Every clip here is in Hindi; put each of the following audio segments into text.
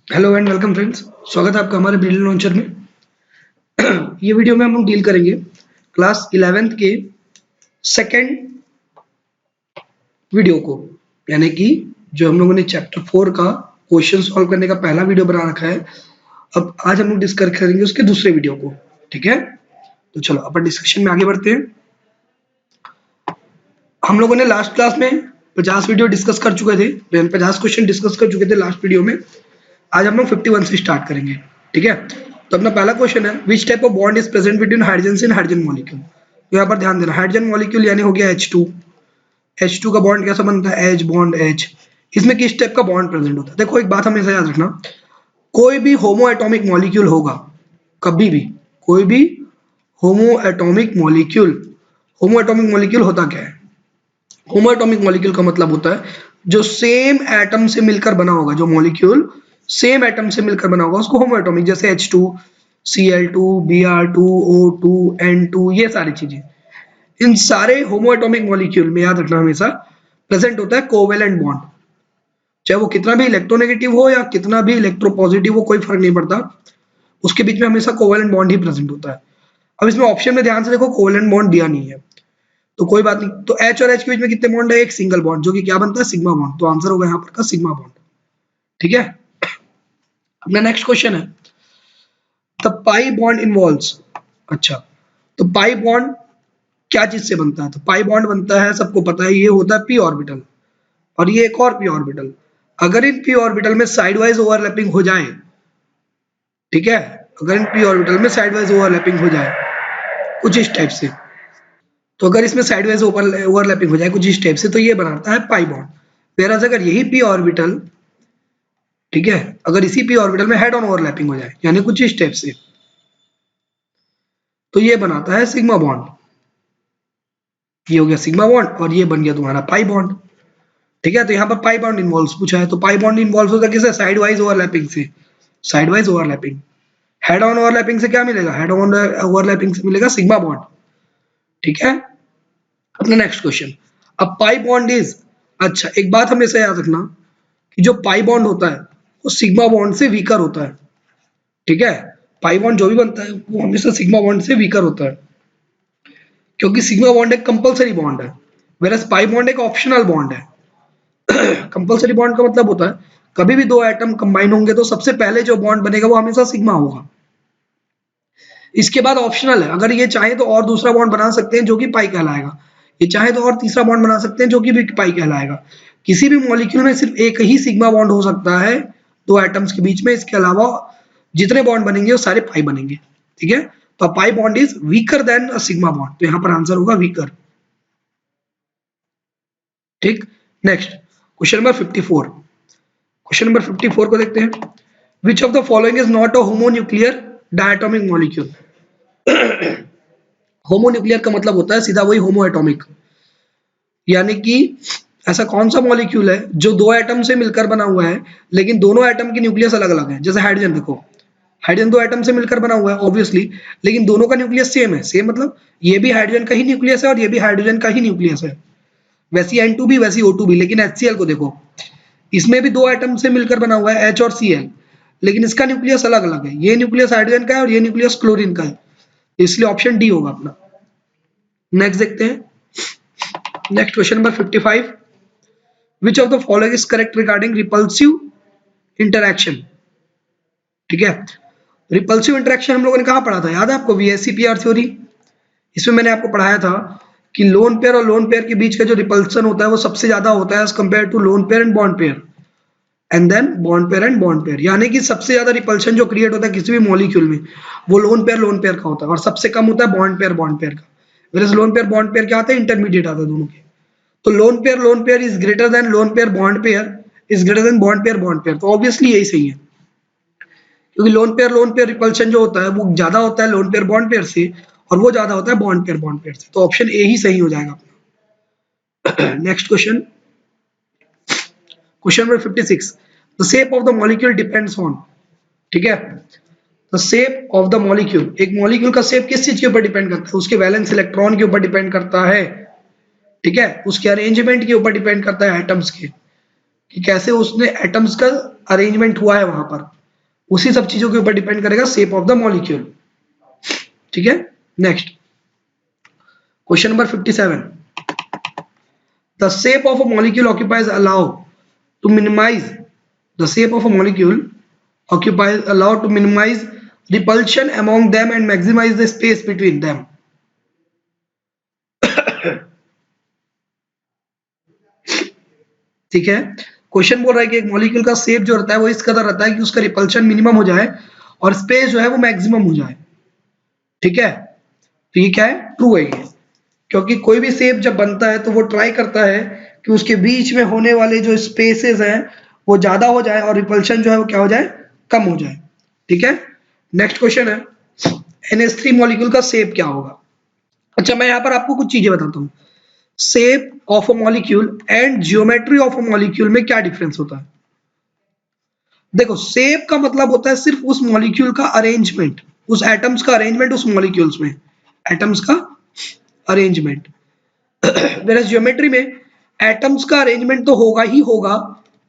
Hello and welcome friends. स्वागत है आपका हमारे ब्रिलियंट लॉन्चर में। ये वीडियो में हम लोग डील करेंगे क्लास 11th के सेकंड वीडियो को, यानी कि जो हम लोगों ने चैप्टर 4 का क्वेश्चन सॉल्व करने का पहला वीडियो बना रखा है। अब आज हम लोग डिस्कस करेंगे उसके दूसरे वीडियो को। ठीक है, तो चलो अपन डिस्कशन में आगे बढ़ते हैं। हम लोगों ने लास्ट क्लास में 50 वीडियो डिस्कस कर चुके थे, 50 क्वेश्चन डिस्कस कर चुके थे लास्ट वीडियो में। आज हम लोग 51 से स्टार्ट करेंगे। ठीक है, तो अपना पहला क्वेश्चन है, which type of bond is present between hydrogen and hydrogen molecule. तो यहाँ पर ध्यान देना, हाइड्रोजन मॉलिक्यूल यानी हो गया H2। H2 का बॉन्ड कैसा बनता है, H बॉन्ड H। इसमें किस टाइप का बॉन्ड प्रेजेंट होता है। देखो एक बात हमेशा याद रखना, कोई भी होमो एटॉमिक मॉलिक्यूल होगा, कभी भी कोई भी होमो एटॉमिक मॉलिक्यूल, होमो एटॉमिक मॉलिक्यूल होता क्या है। होमो एटॉमिक मॉलिक्यूल का मतलब होता है जो सेम एटम से मिलकर बना होगा, जो मॉलिक्यूल सेम एटम से मिलकर बना होगा उसको होमो एटॉमिक, जैसे H2, Cl2, Br2, O2, N2, ये सारी चीजें। इन सारे होमो एटॉमिक मॉलिक्यूल में याद रखना हमेशा प्रेजेंट होता है कोवेलेंट बॉन्ड। चाहे वो कितना भी इलेक्ट्रोनेगेटिव हो या कितना भी इलेक्ट्रोपॉजिटिव हो, कोई फर्क नहीं पड़ता, उसके बीच में हमेशा कोवेलेंट बॉन्ड ही प्रेजेंट होता है। अब इसमें ऑप्शन में ध्यान से देखो, कोवेलेंट बॉन्ड दिया नहीं है तो कोई बात नहीं। तो H और H के बीच में कितने बॉन्ड है, एक सिंगल बॉन्ड, जो कि क्या बनता है, सिग्मा बॉन्ड। तो आंसर होगा यहाँ पर का सिग्मा बॉन्ड। ठीक है, अपना नेक्स्ट क्वेश्चन है, द पाई बॉन्ड इन्वॉल्व्स। अच्छा, तो पाई बॉन्ड क्या चीज से बनता है। तो पाई बॉन्ड बनता है, सबको पता है, ये होता है p ऑर्बिटल और ये एक और p ऑर्बिटल। अगर इन p ऑर्बिटल में साइड वाइज ओवरलैपिंग हो जाए, ठीक है, अगर इन p ऑर्बिटल में साइड वाइज ओवरलैपिंग हो जाए कुछ इस टाइप से, तो अगर इसमें साइडवाइज ओवरलैपिंग हो जाए कुछ इस टाइप से, तो ये बनाता है पाई बॉन्ड। वेराज अगर यही p ऑर्बिटल, ठीक है, अगर इसी p ऑर्बिटल में हेड ऑन ओवरलैपिंग हो जाए, यानी कुछ इस टाइप से, तो ये बनाता है सिग्मा बॉन्ड। ये हो गया सिग्मा बॉन्ड और ये बन गया तुम्हारा पाई बॉन्ड। ठीक है, तो यहाँ पर पाई बॉन्ड इन्वॉल्व पूछा है, तो पाई बॉन्ड इन्वॉल्व होता है किसे, साइड वाइज ओवरलैपिंग से। Side wise overlapping, head on overlapping से क्या मिलेगा, हेड ऑन ओवरलैपिंग से मिलेगा सिग्मा बॉन्ड। ठीक है, अपना नेक्स्ट क्वेश्चन, अब पाई बॉन्ड इज, अच्छा एक बात हमेशा याद रखना कि जो पाई बॉन्ड होता है वो सिग्मा बॉन्ड से वीकर होता है। ठीक है, पाई बॉन्ड जो भी बनता है वो हमेशा सिग्मा बॉन्ड से वीकर होता है, क्योंकि सिग्मा बॉन्ड एक कंपलसरी बॉन्ड है, वेरस पाई बॉन्ड एक ऑप्शनल बॉन्ड है। कंपलसरी बॉन्ड का मतलब होता है कभी भी दो एटम कंबाइन होंगे तो सबसे पहले जो बॉन्ड बनेगा वो हमेशा सिग्मा होगा। इसके बाद ऑप्शनल है, अगर ये चाहे तो और दूसरा बॉन्ड बना सकते हैं जो कि पाई कहलाएगा, ये चाहे तो और तीसरा बॉन्ड बना सकते हैं जो कि भी पाई कहलाएगा। किसी भी मॉलिक्यूल में सिर्फ एक ही सिग्मा बॉन्ड हो सकता है दो एटम्स के बीच में, इसके अलावा जितने बॉन्ड बनेंगे वो सारे पाई बनेंगे। ठीक है, तो pi bond is weaker then a sigma bond, तो यहाँ पर आंसर होगा वीकर। ठीक, next question number 54। Question number 54 को देखते हैं, which of the following is not a homonuclear diatomic molecule. Homonuclear का मतलब होता है सीधा वही होमो एटॉमिक, यानी कि ऐसा कौन सा मॉलिक्यूल है जो दो एटम से मिलकर बना हुआ है लेकिन दोनों एटम की न्यूक्लियस अलग अलग है। जैसे हाइड्रोजन, देखो हाइड्रोजन दो एटम से मिलकर बना हुआ है ऑब्वियसली, लेकिन दोनों का न्यूक्लियस सेम है। सेम मतलब ये भी हाइड्रोजन का ही न्यूक्लियस है और ये भी हाइड्रोजन का ही न्यूक्लियस है, वैसी N2 भी वैसी O2 भी। लेकिन HCl को देखो, इसमें भी दो एटम से मिलकर बना हुआ है H और Cl, लेकिन इसका न्यूक्लियस अलग अलग है। ये न्यूक्लियस हाइड्रोजन का है और ये न्यूक्लियस क्लोरीन का है, इसलिए ऑप्शन डी होगा अपना। नेक्स्ट देखते हैं, next question number 55, which of the following is correct regarding repulsive interaction. ठीक है, रिपल्सिव इंटरैक्शन हम लोगों ने कहा पढ़ा था, याद है आपको, VSEPR थ्योरी। इसमें मैंने आपको पढ़ाया था कि लोन पेयर और लोन पेयर के बीच का जो रिपल्सन होता है वो सबसे ज्यादा होता है as compared to lone pair and bond pair, and then bond pair and bond pair. यानी कि सबसे ज्यादा रिपल्शन जो क्रिएट होता है किसी भी मॉलिक्यूल में वो लोन पेयर का होता है, और सबसे कम होता है बॉन्ड पेयर का। Whereas lone pair bond pair क्या आता है, इंटरमीडिएट आता है दोनों के। तो lone pair is greater than lone pair bond pair is greater than bond pair, तो ऑब्वियसली यही सही है, क्योंकि लोन पेयर रिपल्शन जो होता है वो ज्यादा होता है लोन पेयर बॉन्ड पेयर से, और वो ज्यादा होता है बॉन्ड पेयर से। तो ऑप्शन ए ही सही हो जाएगा अपना। Next question, question number 56, the shape of the molecule depends on. ठीक है, the shape of the molecule, एक मॉलिक्यूल का शेप किस चीज के ऊपर डिपेंड करता है, उसके वैलेंस इलेक्ट्रॉन के ऊपर डिपेंड करता है। ठीक है, उसके अरेंजमेंट के ऊपर डिपेंड करता है एटम्स के, कि कैसे उसने एटम्स का अरेंजमेंट हुआ है वहां पर। उसी सब चीजों के ऊपर डिपेंड करेगा शेप ऑफ द मॉलिक्यूल। ठीक है, next question number 57, the shape of a molecule occupies allow to minimize the shape of a molecule occupies allow to minimize repulsion among them and maximize the space between them। ठीक है, क्वेश्चन बोल रहा है कि एक मॉलिक्यूल का शेप जो रहता है वो इस कदर रहता है कि उसका रिपल्शन मिनिमम हो जाए और स्पेस जो है वो मैक्सिमम हो जाए। ठीक है, तो ये क्या है, ट्रू है ये, क्योंकि कोई भी शेप जब बनता है तो वो ट्राई करता है कि उसके बीच में होने वाले जो स्पेसेस हैं वो ज्यादा हो जाए और रिपल्शन जो है वो क्या हो जाए, कम हो जाए। ठीक है, नेक्स्ट क्वेश्चन है NH3 मॉलिक्यूल का शेप क्या होगा। अच्छा, मैं यहाँ पर आपको कुछ चीजें बताता हूँ। Shape of a molecule and geometry of a molecule में क्या डिफरेंस होता है। देखो, शेप का मतलब होता है सिर्फ उस मॉलिक्यूल का अरेंजमेंट, उस एटम्स का अरेंजमेंट उस मॉलिक्यूल्स में, एटम्स का अरेंजमेंट। वेरस ज्योमेट्री में एटम्स का अरेंजमेंट तो होगा ही होगा,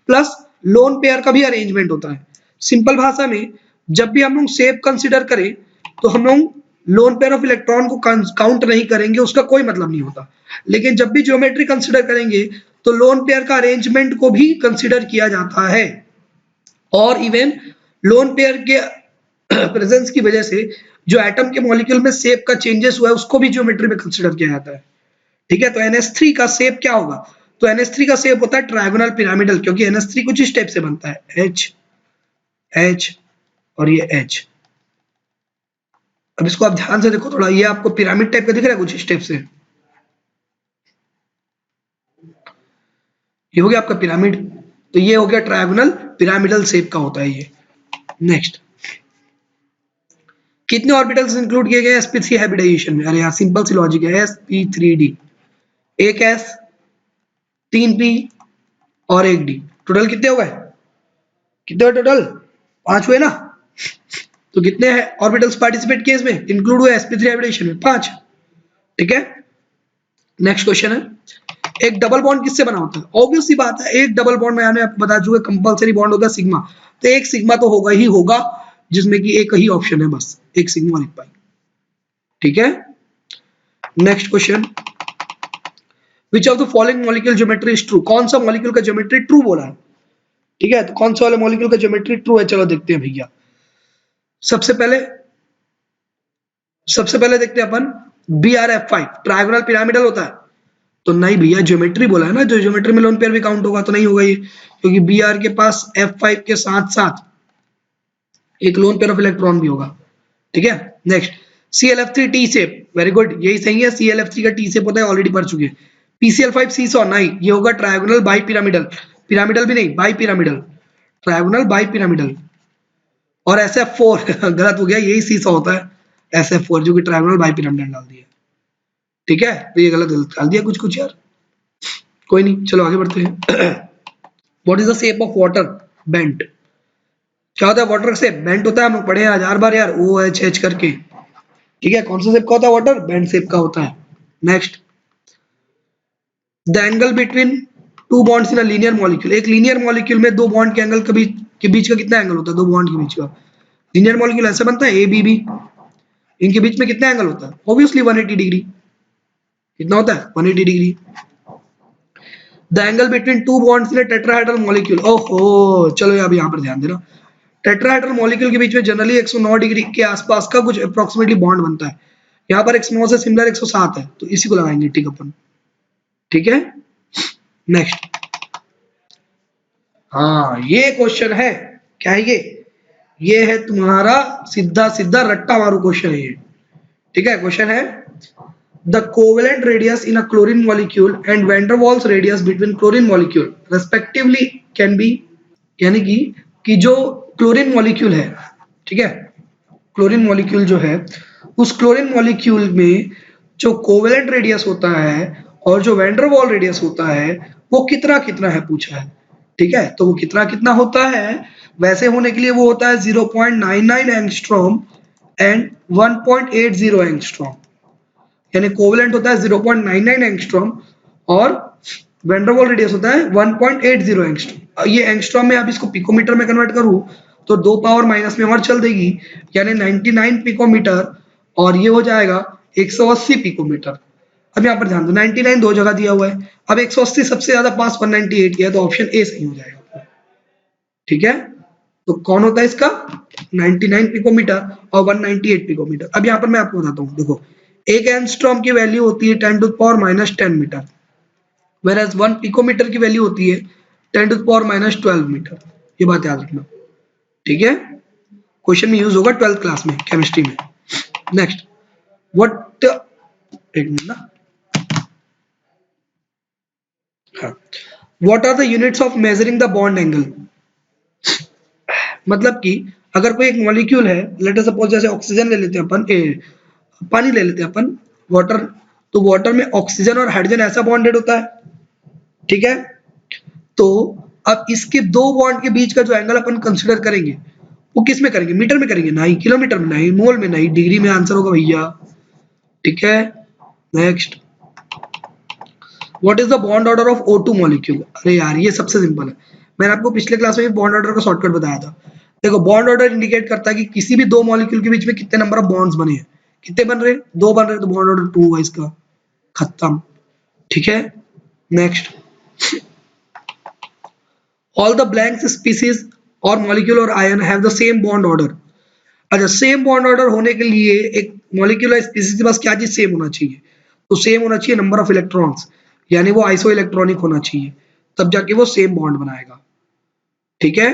प्लस लोन पेयर का भी अरेंजमेंट होता है। सिंपल भाषा में जब भी हम लोग शेप कंसीडर करें तो हम लोग लोन पेयर ऑफ इलेक्ट्रॉन को काउंट नहीं करेंगे, उसका कोई मतलब नहीं होता। लेकिन जब भी ज्योमेट्री कंसीडर करेंगे तो लोन पेयर का अरेंजमेंट को भी कंसीडर किया जाता है, और इवन लोन पेयर के प्रेजेंस की वजह से जो एटम के मॉलिक्यूल में शेप का चेंजेस हुआ है उसको भी ज्योमेट्री में कंसीडर किया जाता है। ठीक है, तो NH3 का शेप क्या होगा, तो NH3 का शेप होता है ट्रायगोनल पिरामिडल, क्योंकि NH3 कुछ स्टेप से बनता है, H H और ये H। अब इसको आप ध्यान से देखो थोड़ा, ये आपको पिरामिड टाइप का दिख रहा है कुछ स्टेप से, ये हो गया आपका पिरामिड, तो ये हो गया ट्रायगोनल पिरामिडल शेप का होता है ये। नेक्स्ट, कितने ऑर्बिटल्स इंक्लूड किए गए sp3 हाइब्रिडाइजेशन में। अरे यार सिंपल सी लॉजिक है, sp3d, एक s 3p और एक d, टोटल कितने हो गए, कितने हुए टोटल, 5 हुए ना। तो कितने हैं ऑर्बिटल्स पार्टिसिपेट किए इसमें, इंक्लूड हुए sp3 हाइब्रिडेशन में, 5। ठीक है, नेक्स्ट क्वेश्चन है, एक डबल बॉन्ड किससे बना होता है। ऑब्वियस सी बात है, एक डबल बॉन्ड मैंने आपको बता चुका, कंपलसरी बॉन्ड होगा सिग्मा, तो एक सिग्मा तो होगा ही होगा, जिसमें कि एक ही ऑप्शन है बस, एक सिग्मा और एक पाई। ठीक है, next question, which of the following molecule geometry is true, कौन सा मॉलिक्यूल का ज्योमेट्री ट्रू बोला है। ठीक है, तो कौन सा वाला मॉलिक्यूल का ज्योमेट्री ट्रू है, चलो देखते हैं भैया। सबसे पहले देखते हैं अपन BRF5 ट्रायगोनल पिरामिडल होता है, तो नहीं भैया, ज्योमेट्री बोला है ना, जो ज्योमेट्री में लोन पेयर भी काउंट होगा, तो नहीं होगा ये, क्योंकि BR के पास F5 के साथ साथ एक लोन पेयर ऑफ इलेक्ट्रॉन भी होगा। ठीक है, next, ClF3 T shape, very good, यही सही है, ClF3 का टी शेप होता है, ऑलरेडी पढ़ चुके हैं। PCl5 सीसॉ, नहीं, ये होगा ट्रायगोनल बाई पिरामिडल, पिरामिडल भी नहीं, bi pyramidal, trigonal bi pyramidal. और SF4 गलत हो गया, यही सीसॉ होता है SF4, जो कि ट्रायगोनल बाई पिरामिडल डाल दिया। ठीक है, तो ये गलत डाल दिया कुछ कुछ यार, कोई नहीं, चलो आगे बढ़ते हैं। What is the shape of water, bent, क्या होता है वाटर शेप, बेंट होता है, हम लोग पढ़े हैं 1000 बार यार, OHH करके। ठीक है, कौन सा शेप का होता है वाटर, बेंट शेप का होता है। Next, the angle between two bonds in a linear molecule, एक लीनियर मॉलिक्यूल में दो बॉन्ड के एंगल के बीच का कितना एंगल होता है, दो बॉन्ड के बीच का, लीनियर मॉलिक्यूल ऐसे बनता है ABB, इनके बीच में कितना एंगल होता है, ऑब्वियसली 180 डिग्री, कितना होता है 180 degree. The angle between two bonds in a tetrahedral molecule, ओहो चलो अब यहाँ पर ध्यान देना, टेट्राहेड्रल मॉलिक्यूल के बीच में जनरली 109 डिग्री के आसपास का कुछ अप्रोक्सीमेटली बॉन्ड बनता है, यहाँ पर 109 से सिमिलर 107 है, तो इसी को लगाएंगे ठीक अपन। ठीक है, नेक्स्ट, हाँ ये क्वेश्चन है, क्या है ये है तुम्हारा सीधा सीधा रट्टा मारू क्वेश्चन है ये। ठीक है, क्वेश्चन है, the covalent radius in a chlorine molecule and van der Waals radius between chlorine molecule respectively can be, यानी कि जो क्लोरीन मॉलिक्यूल है, ठीक है, क्लोरीन मॉलिक्यूल जो है, उस क्लोरीन मॉलिक्यूल में जो कोवेलेंट रेडियस होता है और जो वैन डर वाल रेडियस होता है वो कितना कितना है पूछा है। ठीक है, तो वो कितना कितना होता है, वैसे होने के लिए वो होता है 0.99 एंगस्ट्रॉम एंड 1.80 एंगस्ट्रॉम, यानी कोवेलेंट होता है 0.99 एंगस्ट्रॉम और वैन डर वाल रेडियस होता है 1.80 एंगस्ट्रॉम। ये एंगस्ट्रॉम में आप इसको पिकोमीटर में कन्वर्ट करूं तो 2 पावर माइनस में और चल देगी, यानी 99 पिकोमीटर, और ये हो जाएगा 180 पिकोमीटर। अब यहाँ पर ध्यान दो, 99 दो जगह दिया हुआ है, अब 180 सबसे ज्यादा पास 198 किया, तो ऑप्शन ए सही हो जाएगा। ठीक है, तो कौन होता है इसका 99 पिकोमीटर और 198 पिकोमीटर। अब यहाँ पर मैं आपको बताता हूँ, देखो एक एंगस्ट्रॉम की वैल्यू होती है 10 to the power minus 10 metre, whereas 1 picometre की वैल्यू होती है 10 to the power minus 12 metre. ये बात याद रखना, ठीक है, क्वेश्चन में यूज होगा 12th क्लास में केमिस्ट्री में। नेक्स्ट, व्हाट, एक मिनट ना, हाँ, what are the units of measuring the bond angle. मतलब कि अगर कोई एक मॉलिक्यूल है, लेट अस सपोज जैसे ऑक्सीजन ले लेते हैं अपन, पानी ले लेते हैं अपन, वाटर, तो वाटर में ऑक्सीजन और हाइड्रोजन ऐसा बॉन्डेड होता है, ठीक है। तो अब इसके दो बॉन्ड के बीच का जो एंगल अपन कंसीडर करेंगे वो किस में करेंगे, मीटर में करेंगे, नहीं किलोमीटर में, नहीं मोल में, नहीं डिग्री में आंसर होगा भैया, ठीक है। Next, what is the bond order of O2 molecule. अरे यार ये सबसे सिंपल है, मैंने आपको पिछले क्लास में बॉन्ड ऑर्डर का शॉर्टकट बताया था। देखो बॉन्ड ऑर्डर इंडिकेट करता है कि किसी भी दो मॉलिक्यूल के बीच में कितने नंबर ऑफ बॉन्ड्स बने हैं, कितने बन रहे हैं, दो बन रहे हैं, तो बॉन्ड ऑर्डर 2 हुआ इसका, खत्म, ठीक है। Next, all the blank species और मॉलिक्यूल और ion have the same bond order. अच्छा, सेम बॉन्ड ऑर्डर होने के लिए एक मॉलिक्यूल और स्पीसीज के पास क्या चीज सेम होना चाहिए, तो सेम होना चाहिए नंबर ऑफ इलेक्ट्रॉन्स, यानी वो आइसो इलेक्ट्रॉनिक होना चाहिए, तब जाके वो सेम बॉन्ड बनाएगा, ठीक है।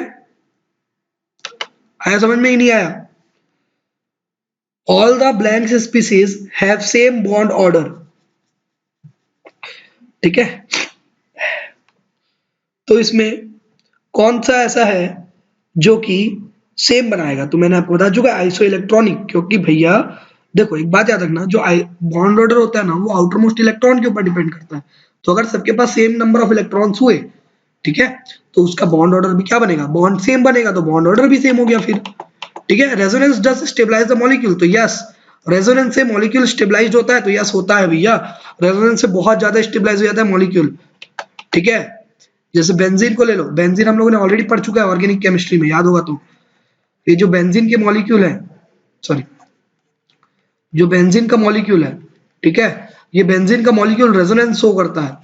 आया समझ में, ही नहीं आया। All the blank species have same bond order, ठीक है। तो इसमें कौन सा ऐसा है जो कि सेम बनाएगा, तो मैंने आपको बता चुका है आइसो इलेक्ट्रॉनिक, क्योंकि भैया देखो एक बात याद रखना, जो बॉन्ड ऑर्डर होता है ना वो आउटर मोस्ट इलेक्ट्रॉन के ऊपर डिपेंड करता है। तो अगर सबके पास सेम नंबर ऑफ इलेक्ट्रॉन्स हुए, ठीक है, तो उसका बॉन्ड ऑर्डर भी क्या बनेगा, बॉन्ड सेम बनेगा, तो बॉन्ड ऑर्डर भी सेम हो गया फिर, ठीक है। Resonance does stabilize the molecule, तो यस, रेजोनेंस से मॉलिक्यूल स्टेबलाइज होता है, तो यस होता है भैया, रेजोनेंस से बहुत ज्यादा स्टेबलाइज हो जाता है मॉलिक्यूल, ठीक है। जैसे बेंजीन को ले लो, बेंजीन हम लोगों ने ऑलरेडी पढ़ चुका है ऑर्गेनिक केमिस्ट्री में, याद होगा। तो ये जो बेंजीन के मॉलिक्यूल है, सॉरी, जो बेंजीन का मॉलिक्यूल है, ठीक है, ये बेंजीन का मॉलिक्यूल रेजोनेंस शो करता है,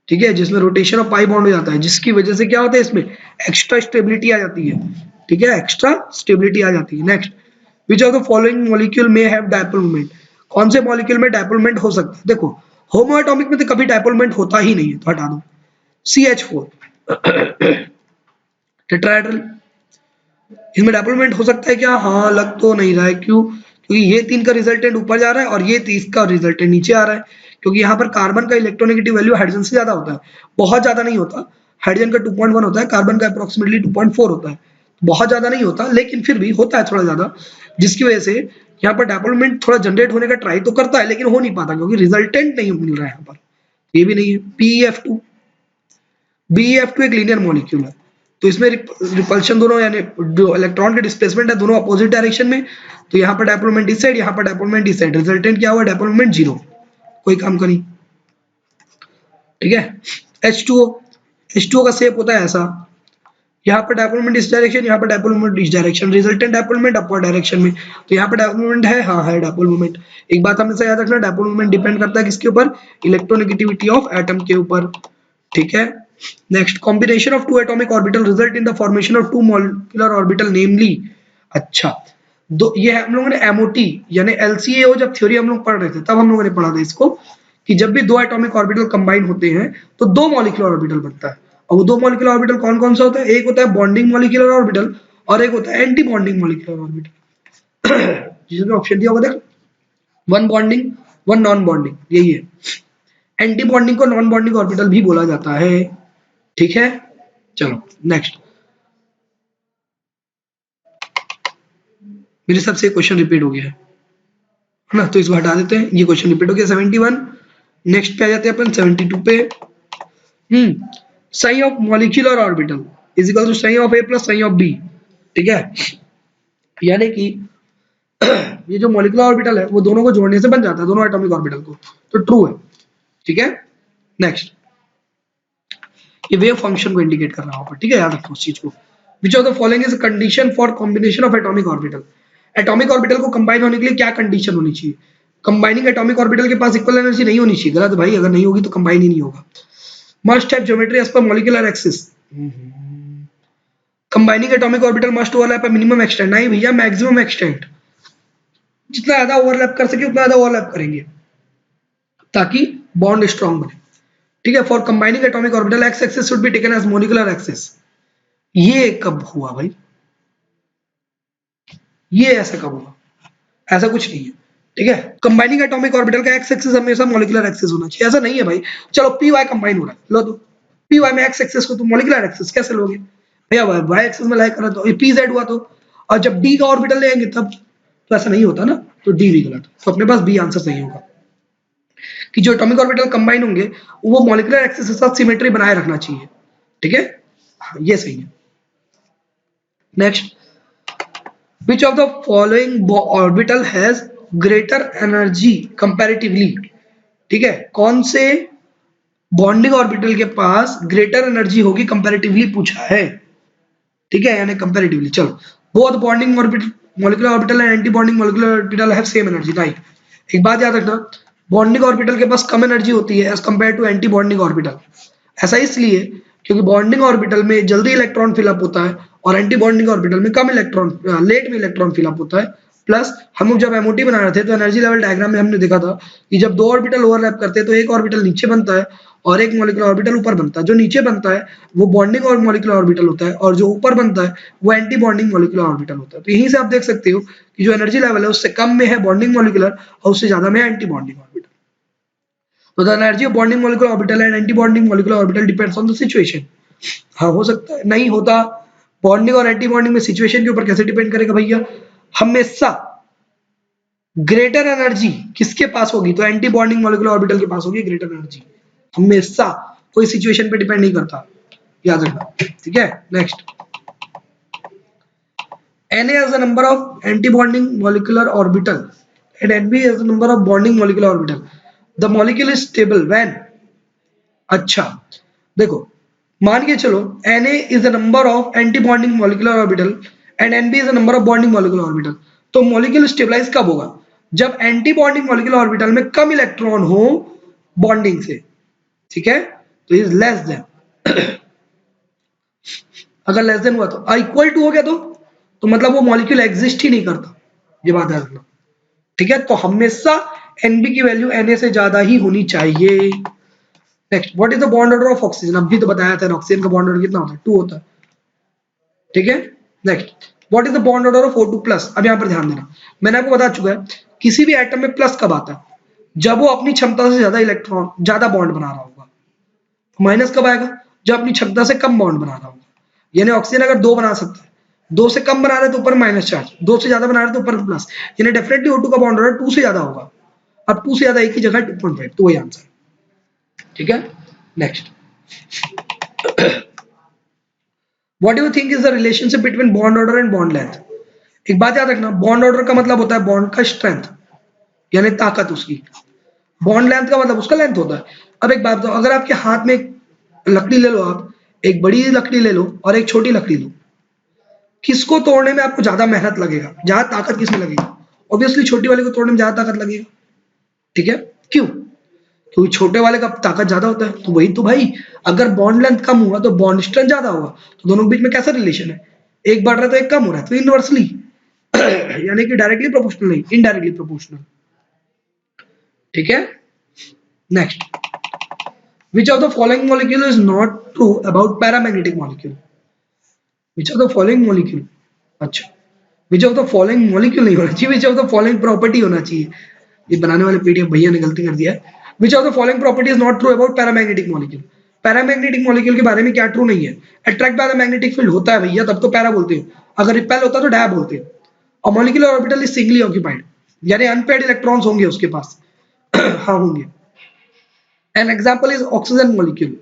ठीक है, जिसमें रोटेशन ऑफ पाई बॉन्ड हो जाता है, जिसकी वजह से क्या होता है, इसमें एक्स्ट्रा स्टेबिलिटी आ जाती है, ठीक है, एक्स्ट्रा स्टेबिलिटी आ जाती है। Next, which of the following molecule में हैव डायपोल मोमेंट, कौन से मॉलिक्यूल में डायपोल मोमेंट हो सकता है। देखो होमोएटॉमिक में तो कभी डायपोल मोमेंट होता ही नहीं है, तो हटा दो। CH4 टेट्राहेड्रल, इसमें डायपोल मोमेंट हो सकता है क्या, हाँ लग तो नहीं रहा है, क्यों, क्योंकि ये 3 का रिजल्टेंट ऊपर जा रहा है और ये 30 का रिजल्टेंट नीचे आ रहा है, क्योंकि यहाँ पर कार्बन का इलेक्ट्रोनेगेटिव वैल्यू हाइड्रोजन से ज्यादा होता है, बहुत ज्यादा नहीं होता, हाइड्रोजन का 2.1 होता है, कार्बन का अप्रोक्सीमेटली 2.4 होता है, बहुत ज्यादा नहीं होता, लेकिन फिर भी होता है थोड़ा ज्यादा, जिसकी वजह से यहाँ पर डायपोल मोमेंट थोड़ा जनरेट होने का ट्राई तो करता है, लेकिन हो नहीं पाता, क्योंकि रिजल्टेंट नहीं मिल रहा है यहाँ पर, ये भी नहीं है। BeF2, BeF2 एक लीनियर मॉलिक्यूल है, तो इसमें रिपल्शन दोनों, यानी जो इलेक्ट्रॉन के डिस्प्लेसमेंट है दोनों अपोजिट डायरेक्शन में, तो यहाँ पर डायपोल मोमेंट इस साइड, यहाँ पर डायपोल मोमेंट इस साइड, रिजल्टेंट क्या हुआ, डायपोल मोमेंट 0, कोई काम का नहीं, ठीक है। H2O का शेप होता है ऐसा, यहाँ पर डायपोल मोमेंट इस डायरेक्शन, यहाँ पर डायपोल मोमेंट इस direction, resultant dipole moment upward direction में, तो यहाँ पर डायपोल मोमेंट है, हाँ है डायपोल मोमेंट। एक बात हमेशा याद रखना, डायपोल मोमेंट डिपेंड करता है किसके ऊपर, इलेक्ट्रोनेगेटिविटी ऑफ एटम के ऊपर, ठीक है। Next, combination of two atomic orbital result in the formation of two molecular orbital namely, अच्छा, दो, ये हम लोगों ने एमओटी यानी LCAO जब थ्योरी हम लोग पढ़ रहे थे तब हम लोगों ने पढ़ा था इसको, कि जब भी दो एटॉमिक ऑर्बिटल कंबाइन होते हैं तो दो मॉलिक्यूलर ऑर्बिटल बनता है, और वो दो मॉलिक्यूलर ऑर्बिटल कौन कौन सा होता है, एक होता है बॉन्डिंग मॉलिक्यूलर ऑर्बिटल और एक होता है एंटी बॉन्डिंग मॉलिक्यूलर ऑर्बिटल। जिसमें ऑप्शन दिया होगा देख, one bonding one non bonding, यही है। एंटी बॉन्डिंग को नॉन बॉन्डिंग ऑर्बिटल भी बोला जाता है, ठीक है। चलो नेक्स्ट, मेरे हिसाब से क्वेश्चन रिपीट हो गया है ना, तो इसको हटा देते हैं, ये क्वेश्चन रिपीट हो गया 71। नेक्स्ट पे आ जाते हैं अपन 72 पे। Sign of molecular orbital is equal to sign of A plus sign of B, ठीक है, यानी कि ये जो मॉलिक्यूलर ऑर्बिटल है वो दोनों को जोड़ने से बन जाता है, दोनों एटॉमिक ऑर्बिटल को, तो ट्रू है, ठीक है। नेक्स्ट, ये वेव फंक्शन को इंडिकेट कर रहा है, ठीक है, याद रखो उस चीज को, which of the following is condition for combination of atomic orbital. Atomic orbital को कंबाइन होने के लिए क्या कंडीशन होनी चाहिए? कंबाइनिंग एटॉमिक ऑर्बिटल के पास इक्वल एनर्जी नहीं होनी चाहिए। गलत भाई, अगर नहीं होगी तो कंबाइन ही नहीं होगा। Must have geometry as per molecular axis. Combining atomic orbital must overlap minimum extent. नहीं भैया, मैक्सिमम एक्सटेंट। जितना ज्यादा ओवरलैप कर सके उतना ज्यादा ओवरलैप करेंगे ताकि बॉन्ड स्ट्रॉन्ग बने। ठीक है। For combining atomic orbital X axis should be taken as molecular axis. ये कब हुआ भाई? ये ऐसा कब हुआ? ऐसा कुछ नहीं है। ठीक है। कंबाइनिंग एटॉमिक ऑर्बिटल का एक्स एक्सिस हमेशा मॉलिक्यूलर एक्सिस होना चाहिए। ऐसा नहीं है भाई, चलो पी वाई कंबाइन हो रहा है, लो तो पी वाई में एक्स एक्सिस को तुम मॉलिक्यूलर एक्सिस कैसे लोगे भैया? वाई एक्सिस में लाई करा तो पी जेड हुआ तो, और जब डी का ऑर्बिटल लेंगे तब तो ऐसा नहीं होता ना, तो डी भी गलत। तो अपने पास बी आंसर सही होगा कि जो एटॉमिक ऑर्बिटल कंबाइन होंगे वो मॉलिक्यूलर एक्सिस के साथ सिमेट्री बनाए रखना चाहिए। ठीक है, हाँ, ये सही है। Next, which of the following orbital has greater energy comparatively? ठीक है, कौन से बॉन्डिंग ऑर्बिटल के पास ग्रेटर एनर्जी होगी कंपैरेटिवली पूछा है। ठीक है, यानी कंपैरेटिवली। चलो, both bonding orbital molecular orbital and anti bonding molecular orbital have same energy. Right. एक बात याद रखना, बॉन्डिंग ऑर्बिटल के पास कम एनर्जी होती है as compared to anti bonding orbital. ऐसा इसलिए क्योंकि बॉन्डिंग ऑर्बिटल में जल्दी इलेक्ट्रॉन फिलअप होता है और एंटी बॉन्डिंग ऑर्बिटल में कम इलेक्ट्रॉन लेट में इलेक्ट्रॉन फिलअप होता है। प्लस हम लोग जब एमओटी बना रहे थे तो एनर्जी लेवल डायग्राम में हमने देखा था कि जब दो ऑर्बिटल ओवरलैप करते हैं तो एक ऑर्बिटल नीचे बनता है और एक मॉलिक्यूलर ऑर्बिटल ऊपर बनता है। जो नीचे बनता है वो बॉन्डिंग और मॉलिक्यूलर ऑर्बिटल होता है और जो ऊपर बनता है वो एंटी बॉन्डिंग मॉलिक्यूलर ऑर्बिटल होता है। तो यहीं से आप देख सकते हो कि जो एनर्जी लेवल है उससे कम में है बॉन्डिंग मॉलिक्यूलर और उससे ज्यादा में एंटी बॉन्डिंग ऑर्बिटल। तो the energy of bonding molecular orbital and anti bonding molecular orbital depends on the situation. हाँ, हो सकता है, नहीं होता। बॉन्डिंग और एंटी बॉन्डिंग में सिचुएशन के ऊपर कैसे डिपेंड करेगा भैया? हमेशा ग्रेटर एनर्जी किसके पास होगी? तो एंटी बॉन्डिंग मॉलिक्यूलर ऑर्बिटल के पास होगी ग्रेटर एनर्जी। हमेशा, कोई सिचुएशन पे डिपेंड नहीं करता, याद रखना। ठीक है। Next, Na is the number of anti-bonding molecular orbital and Nb is the number of bonding molecular orbital. The molecule is stable when, अच्छा देखो, मान के चलो Na is the number of anti-bonding molecular orbital and Nb is the number of bonding molecular orbital. तो मॉलिक्यूल स्टेबलाइज कब होगा? जब एंटी बॉन्डिंग मॉलिक्यूलर ऑर्बिटल में कम इलेक्ट्रॉन हो बॉन्डिंग से। ठीक है, तो इज लेस देन। अगर लेस देन हुआ तो इक्वल टू हो गया तो मतलब वो मॉलिक्यूल एग्जिस्ट ही नहीं करता। ये बात याद रखना। ठीक है, तो हमेशा Nb की वैल्यू Na से ज्यादा ही होनी चाहिए। Next, what is the bond order of oxygen? अभी तो बताया था, ऑक्सीजन का बॉन्ड ऑर्डर कितना होता है? 2 होता है। ठीक है। Next, what is the bond order of O2+? अब यहाँ पर ध्यान देना, मैंने आपको बता चुका है किसी भी एटम में प्लस कब आता है? जब वो अपनी क्षमता से ज्यादा इलेक्ट्रॉन ज्यादा बॉन्ड बना रहा होगा। माइनस कब आएगा? जब अपनी क्षमता से कम बॉन्ड बना रहा होगा। यानी ऑक्सीजन अगर 2 बना सकता है, 2 से कम बना रहे तो ऊपर माइनस चार्ज, 2 से ज्यादा बना रहे तो ऊपर प्लस, यानी डेफिनेटली O2 का बॉन्ड ऑर्डर 2 से ज्यादा होगा। अब 2 से ज्यादा एक ही जगह 2.5, तो वही आंसर। ठीक है। Next, what do you think is the relationship between bond order and bond length? एक बात याद रखना, बॉन्ड ऑर्डर का मतलब होता है बॉन्ड का स्ट्रेंथ, यानी ताकत उसकी। बॉन्ड लेंथ का मतलब उसका लेंथ होता है। अब एक बात बताओ, अगर आपके हाथ में एक लकड़ी ले लो, आप एक बड़ी लकड़ी ले लो और एक छोटी लकड़ी लो, किसको तोड़ने में आपको ज्यादा मेहनत लगेगा, ज्यादा ताकत किसमें लगेगी? ऑब्वियसली छोटी वाले को तोड़ने में ज्यादा ताकत लगेगा। ठीक है, क्यों? क्योंकि छोटे वाले का ताकत ज्यादा होता है। तो वही तो भाई, अगर बॉन्ड लेंथ कम हुआ तो बॉन्ड स्ट्रेंथ ज्यादा होगा। तो दोनों के बीच में कैसा रिलेशन है? एक बढ़ रहा है तो एक कम हो रहा है, तो इनवर्सली यानी कि डायरेक्टली प्रोपोर्शनल नहीं, इनडायरेक्टली प्रोपोर्शनल। ठीक है। Next, which of the following molecule is not true about paramagnetic molecule? which of the following molecule, अच्छा, which of the following molecule नहीं होना चाहिए, which of the following property होना चाहिए। ये बनाने वाले पीडीएफ भैया ने गलती कर दिया है। which of the following property is not true about paramagnetic molecule? Paramagnetic molecule के बारे में क्या ट्रू नहीं है? Attract by the magnetic field होता है भैया, तब तो पैरा बोलते हो। अगर रिपेल होता तो डा बोलते हो। और molecular orbital is singly occupied, यानी अनपेयर्ड इलेक्ट्रॉन्स होंगे उसके पास। हाँ होंगे। An example is oxygen molecule.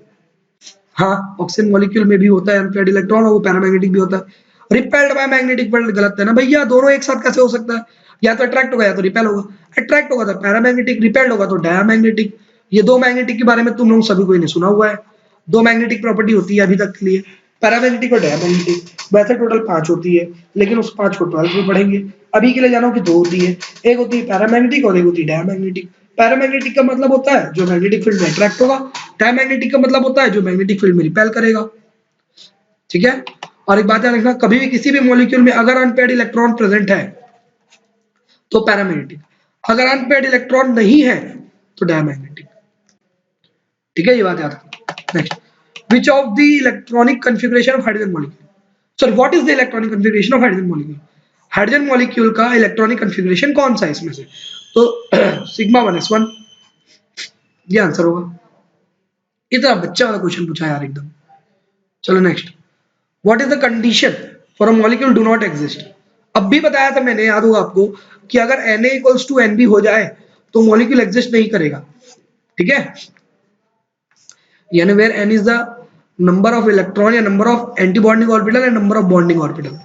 हाँ, ऑक्सीजन मॉलिक्यूल में भी होता है अनपेयर्ड इलेक्ट्रॉन और वो पैरामैग्नेटिक भी होता है। रिपेल्ड बाय मैग्नेटिक फील्ड गलत है ना भैया, दोनों एक साथ कैसे हो सकता है? या तो अट्रैक्ट होगा या तो रिपेल होगा। अट्रैक्ट होगा तो पैरामैग्नेटिक, रिपेल्ड होगा तो डायमैग्नेटिक। ये दो मैग्नेटिक के बारे में तुम लोग सभी को ही नहीं सुना हुआ है। दो मैग्नेटिक प्रॉपर्टी होती है अभी तक के लिए, पैरामैग्नेटिक और डायमैग्नेटिक, वैसे टोटल 5 होती है, लेकिन उस 5 को 12 में पढ़ेंगे। अभी के लिए जानो कि 2 होती है, एक होती है पैरामैग्नेटिक और एक होती है डायमैग्नेटिक। पैरामैग्नेटिक का मतलब होता है जो मैग्नेटिक फील्ड में अट्रैक्ट होगा, डायमैग्नेटिक का मतलब होता है जो मैग्नेटिक फील्ड में रिपेल करेगा। ठीक है, और एक बात याद रखना, कभी भी किसी भी मॉलिक्यूल में अगर अनपेयर्ड इलेक्ट्रॉन प्रेजेंट है तो पैरामैग्नेटिक, अगर अनपेयर्ड इलेक्ट्रॉन नहीं है तो डायमैग्नेटिक। ठीक है, ये बात याद रखना। Next, which of the electronic configuration of hydrogen molecule, sorry what is the electronic configuration of hydrogen molecule, hydrogen molecule का इलेक्ट्रॉनिक कॉन्फ़िगरेशन कौन सा है इसमें से? तो सिग्मा 1s1 ये आंसर होगा। इतना बच्चा वाला क्वेश्चन पूछा यार एकदम। चलो next, what is the condition for a molecule do not exist? अब भी बताया था मैंने, याद होगा आपको, कि अगर Na इक्वल्स टू Nb हो जाए तो मॉलिक्यूल एग्जिस्ट नहीं करेगा। ठीक है, यानी where n is the number of electron या number of anti bonding orbital and number of bonding orbital.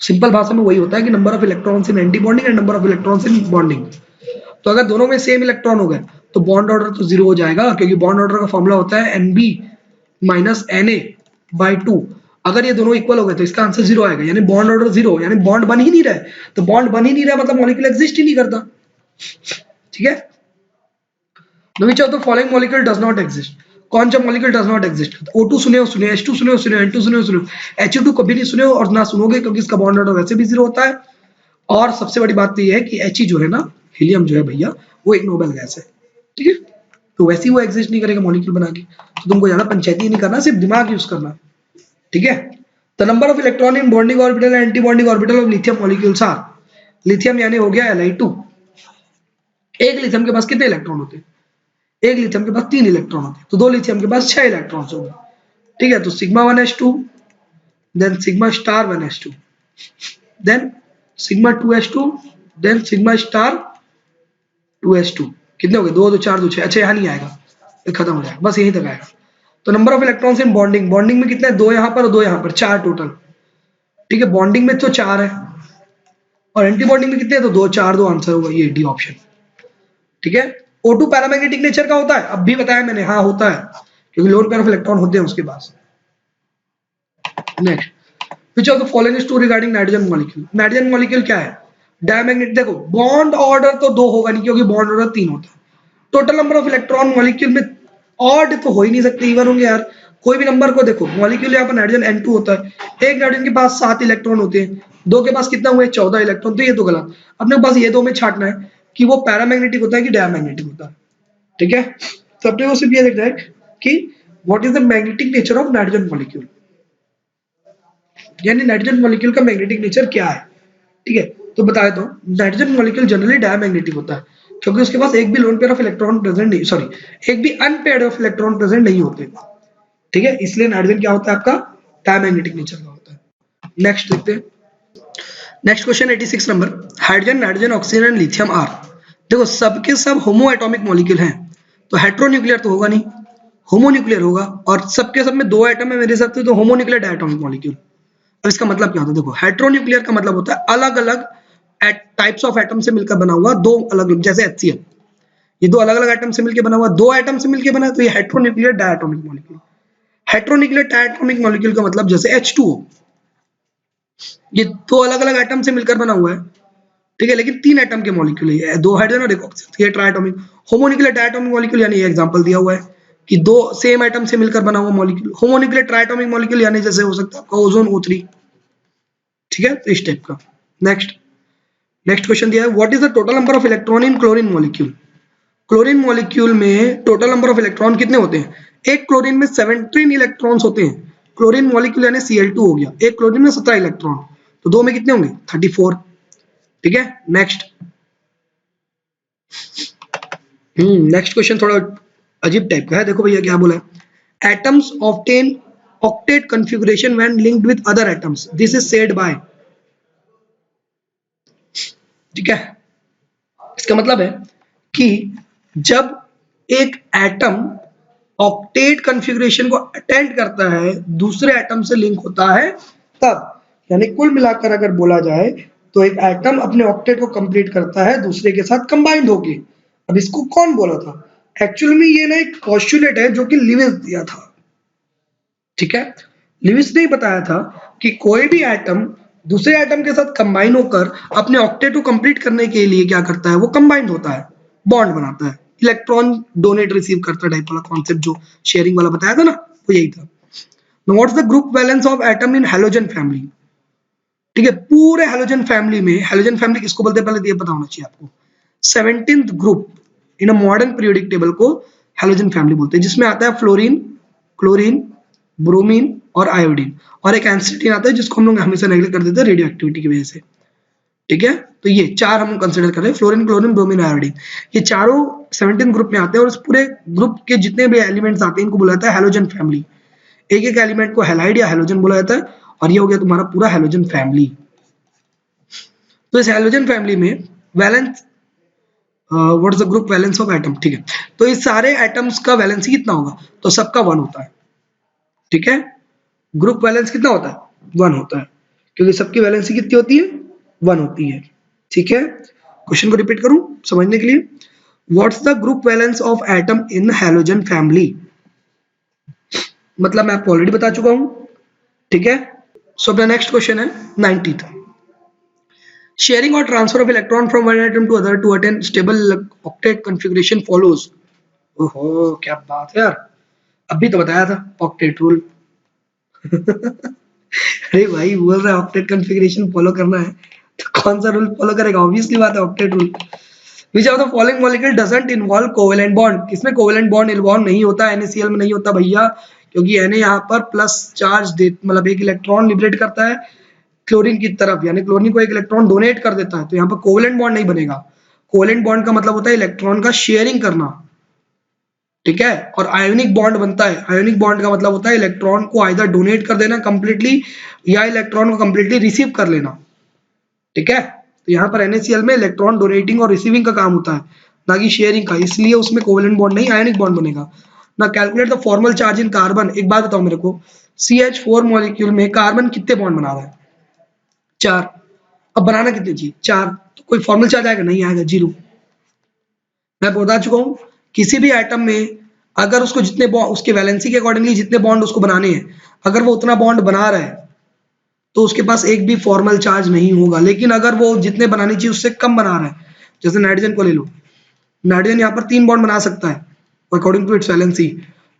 Simple भाषा में वही होता है कि number of electrons in anti bonding and number of electrons in bonding. तो अगर दोनों में सेम इलेक्ट्रॉन हो गए तो बॉन्ड ऑर्डर तो 0 हो जाएगा, क्योंकि बॉन्ड ऑर्डर का फॉर्मूला होता है Nb माइनस Na/2। अगर ये दोनों इक्वल हो गए तो इसका आंसर 0 आएगा, यानी बॉन्ड ऑर्डर 0, यानी बॉन्ड बन ही नहीं रहा है। तो बॉन्ड बन ही नहीं रहा मतलब मॉलिक्यूल एग्जिस्ट ही नहीं करता। ठीक है, which of the following molecule does not exist? कौन सा molecule does not exist? O2 सुने हो, सुने, H2 सुने हो, सुने, N2 सुने हो, सुने, H2 कभी नहीं सुने हो और ना सुनोगे, क्योंकि इसका बॉन्ड ऑर्डर वैसे भी 0 होता है। और सबसे बड़ी बात तो ये है कि He जो है ना, हीलियम जो है भैया, वो एक नोबेल गैस है। ठीक है, तो वैसे ही वो एग्जिस्ट नहीं करेगा मॉलिक्यूल बना के। तो तुमको ज्यादा पंचायती नहीं करना, सिर्फ दिमाग यूज करना। ठीक है, the number of electron in bonding orbital and anti bonding orbital of lithium molecules are, lithium यानी हो गया Li2। एक लिथियम के पास कितने इलेक्ट्रॉन होते हैं? एक लिथियम के पास 3 इलेक्ट्रॉन होते हैं, तो 2 लिथियम के पास 6 इलेक्ट्रॉन्स होंगे। ठीक है, तो sigma 1s2, then sigma star 1s2, then sigma 2s2, then sigma star 2s2। कितने हो गए? 2 2 4 2 6। अच्छा यहाँ नहीं आएगा, ये खत्म हो जाएगा, बस यहीं तक आएगा। तो number of electrons in bonding, bonding में कितने? 2 यहाँ पर और 2 यहाँ पर, 4 टोटल। ठीक है, बॉन्डिंग में तो 4 है, और एंटी बॉन्डिंग में कितने? तो 2 4 2 आंसर होगा, ये डी ऑप्शन। ठीक है, O2 पैरामैग्नेटिक नेचर का होता है, अब भी बताया मैंने, हाँ होता है, क्योंकि लोन पेयर ऑफ इलेक्ट्रॉन होते हैं उसके पास। Next, which of the following is true regarding nitrogen molecule? Nitrogen molecule क्या है? डायमैग्नेटिक। देखो बॉन्ड ऑर्डर तो 2 होगा नहीं, क्योंकि बॉन्ड ऑर्डर 3 होता है। Total number of electron molecule में ऑड तो हो ही नहीं सकते, इवन होंगे यार। कोई भी नंबर को देखो, मॉलिक्यूल यहाँ पर नाइट्रोजन N2 होता है, एक नाइट्रोजन के पास 7 इलेक्ट्रॉन होते हैं, 2 के पास कितना हुए? 14 इलेक्ट्रॉन। तो ये तो गलत, अपने पास ये 2 में छांटना है कि वो पैरामैग्नेटिक होता है कि डायमैग्नेटिक होता है। ठीक है, तो अपने को सिर्फ ये देखना है कि what is the magnetic nature of nitrogen molecule, यानी नाइट्रोजन मॉलिक्यूल का मैग्नेटिक नेचर क्या है। ठीक है, तो बता देता हूं, नाइट्रोजन मॉलिक्यूल जनरली डायमैग्नेटिक होता है, क्योंकि उसके पास एक भी lone pair of electron present नहीं, सॉरी एक भी अनपेयर्ड ऑफ इलेक्ट्रॉन प्रेजेंट नहीं होते। ठीक है, इसलिए नाइट्रोजन क्या होता है आपका? डायमैग्नेटिक नेचर का होता है। नेक्स्ट देखते हैं, next question 86 number, hydrogen, nitrogen, oxygen and lithium are, देखो सबके सब होमो एटॉमिक मॉलिक्यूल हैं, तो हेट्रोन्यूक्लियर तो होगा नहीं, होमोन्यूक्लियर होगा, और सबके सब में 2 एटम है मेरे हिसाब से, तो होमोन्यूक्लियर डायटोमिक मॉलिक्यूल। और इसका मतलब क्या होता है? देखो हेट्रोन्यूक्लियर का मतलब होता है अलग अलग टाइप्स ऑफ एटम से मिलकर बना हुआ 2 अलग, जैसे HCl, ये 2 अलग अलग एटम से मिलकर बना हुआ, 2 एटम से मिलकर बना, तो ये heteronuclear diatomic molecule. Heteronuclear diatomic molecule का मतलब जैसे H2O, ये 2 अलग अलग एटम से मिलकर बना हुआ है। ठीक है, लेकिन 3 एटम के मॉलिक्यूल है, 2 हाइड्रोजन और 1 ऑक्सीजन, ये ट्राइटोमिक। होमोन्यूक्लियर डायटोमिक मॉलिक्यूल यानी ये एग्जांपल दिया हुआ है कि 2 सेम एटम से मिलकर बना हुआ मॉलिक्यूल। होमोन्यूक्लियर ट्राइटोमिक मॉलिक्यूल यानी जैसे हो सकता है ओजोन O3। ठीक है, तो इस टाइप का। नेक्स्ट क्वेश्चन दिया है, what is the total number of electron in chlorine molecule? Chlorine molecule में टोटल नंबर ऑफ इलेक्ट्रॉन कितने होते हैं? एक क्लोरीन में 17 इलेक्ट्रॉन्स होते हैं, क्लोरीन मॉलिक्यूल यानी Cl2 हो गया, एक क्लोरीन में 17 इलेक्ट्रॉन, तो 2 में कितने होंगे? 34। ठीक है, नेक्स्ट क्वेश्चन थोड़ा अजीब टाइप का है, देखो भैया क्या बोला है, atoms obtain octet configuration when linked with other atoms, this is said bye. ठीक है, इसका मतलब है कि जब एक एटम ऑक्टेट कॉन्फ़िगरेशन को अटेंड करता है, दूसरे एटम से लिंक होता है तब, यानी कुल मिलाकर अगर बोला जाए तो एक एटम अपने ऑक्टेट को कंप्लीट करता है दूसरे के साथ कंबाइंड होके। अब इसको कौन बोला था? एक्चुअली में ये ना एक पोस्टुलेट है जो कि लिविस दिया था। ठीक है, लिविस ने बताया था कि कोई भी एटम दूसरे एटम के साथ कंबाइन होकर अपने ऑक्टेट को कंप्लीट करने के लिए क्या करता है, वो कंबाइंड होता है, बॉन्ड बनाता है, इलेक्ट्रॉन डोनेट रिसीव करता है, टाइप वाला कॉन्सेप्ट जो शेयरिंग वाला बताया था ना, वो यही था। Now what's the group valence of atom in halogen family? ठीक है, पूरे हैलोजन फैमिली में, हैलोजन फैमिली किसको बोलते हैं पहले तो ये पता होना चाहिए आपको। 17th group in a modern periodic table को हैलोजन फैमिली बोलते हैं, जिसमें आता है फ्लोरीन, क्लोरीन, ब्रोमीन और आयोडीन, और एक एंसिटीन आता है जिसको हम लोग हमेशा नेगलेक्ट कर देते हैं रेडियो एक्टिविटी की वजह से। ठीक है, तो ये चार हम कंसिडर कर रहे हैं, फ्लोरीन, क्लोरीन, ब्रोमीन, आयोडीन, ये चारों 17 ग्रुप में आते हैं, और इस पूरे ग्रुप के जितने भी एलिमेंट्स आते हैं इनको बोला जाता है हैलोजन फैमिली। एक एक एलिमेंट को हैलाइड या हैलोजन बोला जाता है, और ये हो गया तुम्हारा पूरा हैलोजन फैमिली। तो इस हैलोजन फैमिली में valence, what is the group valence of atom? ठीक है, तो इस सारे एटम्स का वैलेंसी कितना होगा? तो सबका 1 होता है। ठीक है, ग्रुप वैलेंस कितना होता है? 1 होता है, क्योंकि सबकी वैलेंसी कितनी होती है? 1 होती है। ठीक है, क्वेश्चन को रिपीट करूं समझने के लिए, what's the group valence of atom in halogen family? मतलब मैं आपको ऑलरेडी बता चुका हूं। ठीक है, सो अपना नेक्स्ट क्वेश्चन है 90th। शेयरिंग और transfer of electron from one atom to other to attain stable octet configuration follows. ओहो क्या बात है यार, अभी तो बताया था ऑक्टेट रूल। अरे भाई बोल रहा है ऑक्टेट कॉन्फ़िगरेशन फॉलो करना है, तो कौन सा रूल फॉलो करेगा? ऑब्वियसली बात है octet rule. Which of the following molecule doesn't involve covalent bond? किसमें कोवेलेंट बॉन्ड इन्वॉल्व नहीं होता? NaCl में नहीं होता भैया, क्योंकि Na यहाँ पर प्लस चार्ज दे, मतलब एक इलेक्ट्रॉन लिबरेट करता है क्लोरीन की तरफ, यानी क्लोरीन को एक इलेक्ट्रॉन डोनेट कर देता है, तो यहाँ पर कोवेलेंट बॉन्ड नहीं बनेगा। कोवेलेंट बॉन्ड का मतलब होता है इलेक्ट्रॉन का शेयरिंग करना। ठीक है, और आयोनिक बॉन्ड बनता है, आयोनिक बॉन्ड का मतलब होता है इलेक्ट्रॉन को आइदर डोनेट कर देना कंप्लीटली, या इलेक्ट्रॉन को कंप्लीटली रिसीव कर लेना। ठीक है, तो यहाँ पर NaCl में इलेक्ट्रॉन डोनेटिंग और रिसीविंग का काम होता है, ना कि शेयरिंग का, इसलिए उसमें कोवेलेंट बॉन्ड नहीं आयनिक बॉन्ड बनेगा ना। Calculate the formal charge in carbon. एक बात बताओ मेरे को, CH4 मॉलिक्यूल में कार्बन कितने बॉन्ड बना रहा है? 4। अब बनाना कितने चाहिए? 4। तो कोई फॉर्मल चार्ज आएगा? नहीं आएगा, 0। मैं बता चुका हूँ, किसी भी एटम में अगर उसको जितने उसके वैलेंसी के अकॉर्डिंगली जितने बॉन्ड उसको बनाने हैं, अगर वो उतना बॉन्ड बना रहा है तो उसके पास एक भी फॉर्मल चार्ज नहीं होगा। लेकिन अगर वो जितने बनानी चाहिए उससे कम बना रहा है, जैसे नाइट्रोजन को ले लो, नाइट्रोजन यहाँ पर 3 बॉन्ड बना सकता है अकॉर्डिंग टू इट्स वैलेंसी।